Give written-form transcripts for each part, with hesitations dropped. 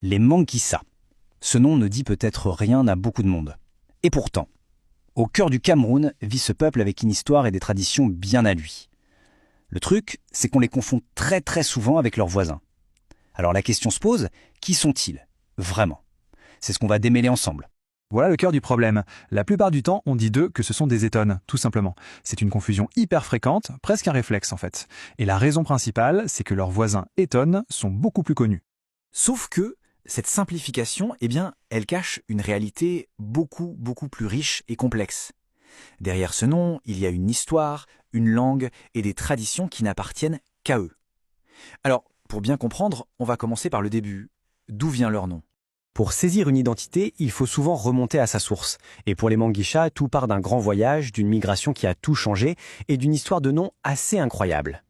Les Manguissa. Ce nom ne dit peut-être rien à beaucoup de monde. Et pourtant, au cœur du Cameroun vit ce peuple avec une histoire et des traditions bien à lui. Le truc, c'est qu'on les confond très souvent avec leurs voisins. Alors la question se pose, qui sont-ils vraiment? C'est ce qu'on va démêler ensemble. Voilà le cœur du problème. La plupart du temps, on dit d'eux que ce sont des étones, tout simplement. C'est une confusion hyper fréquente, presque un réflexe en fait. Et la raison principale, c'est que leurs voisins étones sont beaucoup plus connus. Sauf que cette simplification, elle cache une réalité beaucoup plus riche et complexe. Derrière ce nom, il y a une histoire, une langue et des traditions qui n'appartiennent qu'à eux. Alors, pour bien comprendre, on va commencer par le début. D'où vient leur nom? Pour saisir une identité, il faut souvent remonter à sa source. Et pour les Manguissa, tout part d'un grand voyage, d'une migration qui a tout changé et d'une histoire de nom assez incroyable.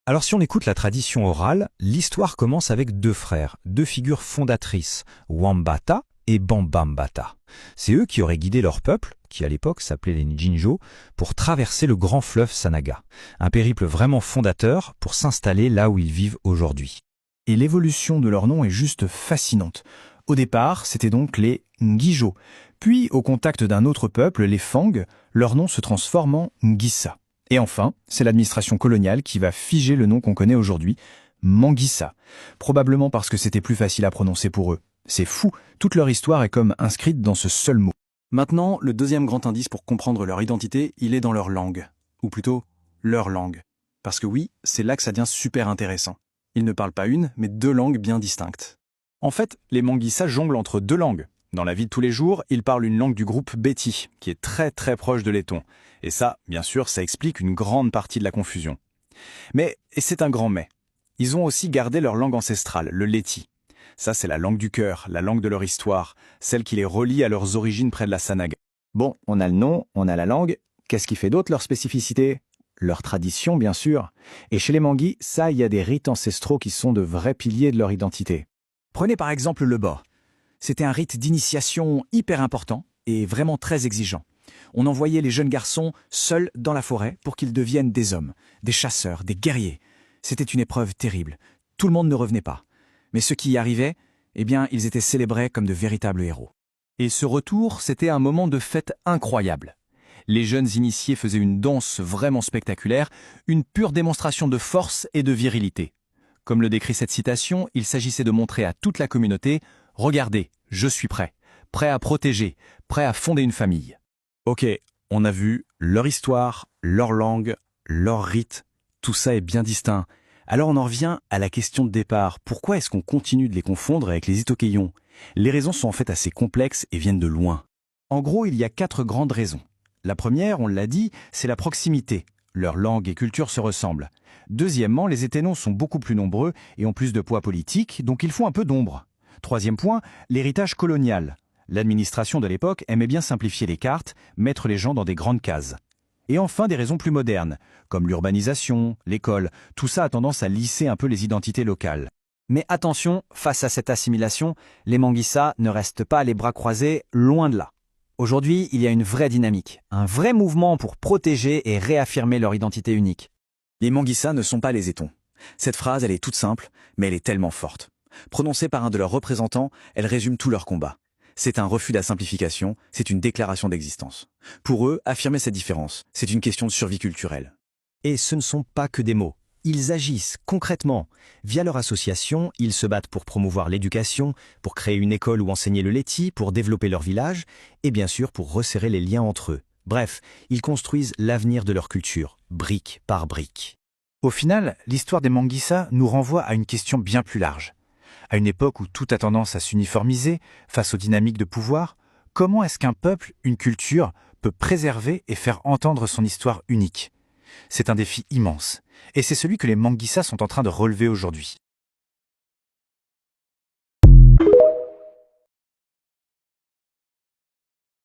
Alors si on écoute la tradition orale, l'histoire commence avec deux frères, deux figures fondatrices, Wambata et Bambambata. C'est eux qui auraient guidé leur peuple, qui à l'époque s'appelait les Njinjo, pour traverser le grand fleuve Sanaga. Un périple vraiment fondateur pour s'installer là où ils vivent aujourd'hui. Et l'évolution de leur nom est juste fascinante. Au départ, c'était donc les Ngijo. Puis, au contact d'un autre peuple, les Fang, leur nom se transforme en Ngissa. Et enfin, c'est l'administration coloniale qui va figer le nom qu'on connaît aujourd'hui, Manguissa. Probablement parce que c'était plus facile à prononcer pour eux. C'est fou, toute leur histoire est comme inscrite dans ce seul mot. Maintenant, le deuxième grand indice pour comprendre leur identité, il est dans leur langue. Ou plutôt, leur langue. Parce que oui, c'est là que ça devient super intéressant. Ils ne parlent pas une, mais deux langues bien distinctes. En fait, les Manguissa jonglent entre deux langues. Dans la vie de tous les jours, ils parlent une langue du groupe Beti, qui est très proche de l'aiton. Et ça, bien sûr, ça explique une grande partie de la confusion. Mais, et c'est un grand mais, ils ont aussi gardé leur langue ancestrale, le Leti. Ça, c'est la langue du cœur, la langue de leur histoire, celle qui les relie à leurs origines près de la Sanaga. Bon, on a le nom, on a la langue. Qu'est-ce qui fait d'autre leur spécificité? Leur tradition, bien sûr. Et chez les Mangui, ça, il y a des rites ancestraux qui sont de vrais piliers de leur identité. Prenez par exemple le ba. C'était un rite d'initiation hyper important et vraiment très exigeant. On envoyait les jeunes garçons seuls dans la forêt pour qu'ils deviennent des hommes, des chasseurs, des guerriers. C'était une épreuve terrible. Tout le monde ne revenait pas. Mais ceux qui y arrivaient, ils étaient célébrés comme de véritables héros. Et ce retour, c'était un moment de fête incroyable. Les jeunes initiés faisaient une danse vraiment spectaculaire, une pure démonstration de force et de virilité. Comme le décrit cette citation, il s'agissait de montrer à toute la communauté « Regardez, je suis prêt à protéger, prêt à fonder une famille ». Ok, on a vu leur histoire, leur langue, leur rite, tout ça est bien distinct. Alors on en revient à la question de départ. Pourquoi est-ce qu'on continue de les confondre avec les Itokeyons? Les raisons sont en fait assez complexes et viennent de loin. En gros, il y a 4 grandes raisons. La première, on l'a dit, c'est la proximité. Leur langue et culture se ressemblent. Deuxièmement, les Éténons sont beaucoup plus nombreux et ont plus de poids politique, donc ils font un peu d'ombre. Troisième point, l'héritage colonial. L'administration de l'époque aimait bien simplifier les cartes, mettre les gens dans des grandes cases. Et enfin, des raisons plus modernes, comme l'urbanisation, l'école, tout ça a tendance à lisser un peu les identités locales. Mais attention, face à cette assimilation, les Manguissa ne restent pas les bras croisés, loin de là. Aujourd'hui, il y a une vraie dynamique, un vrai mouvement pour protéger et réaffirmer leur identité unique. Les Manguissa ne sont pas les Étons. Cette phrase, elle est toute simple, mais elle est tellement forte. Prononcée par un de leurs représentants, elle résume tout leur combat. C'est un refus de la simplification, c'est une déclaration d'existence. Pour eux, affirmer cette différence, c'est une question de survie culturelle. Et ce ne sont pas que des mots. Ils agissent concrètement. Via leur association, ils se battent pour promouvoir l'éducation, pour créer une école où enseigner le Leti, pour développer leur village, et bien sûr pour resserrer les liens entre eux. Bref, ils construisent l'avenir de leur culture, brique par brique. Au final, l'histoire des Manguissa nous renvoie à une question bien plus large. À une époque où tout a tendance à s'uniformiser face aux dynamiques de pouvoir, comment est-ce qu'un peuple, une culture, peut préserver et faire entendre son histoire unique? C'est un défi immense, et c'est celui que les Manguissa sont en train de relever aujourd'hui.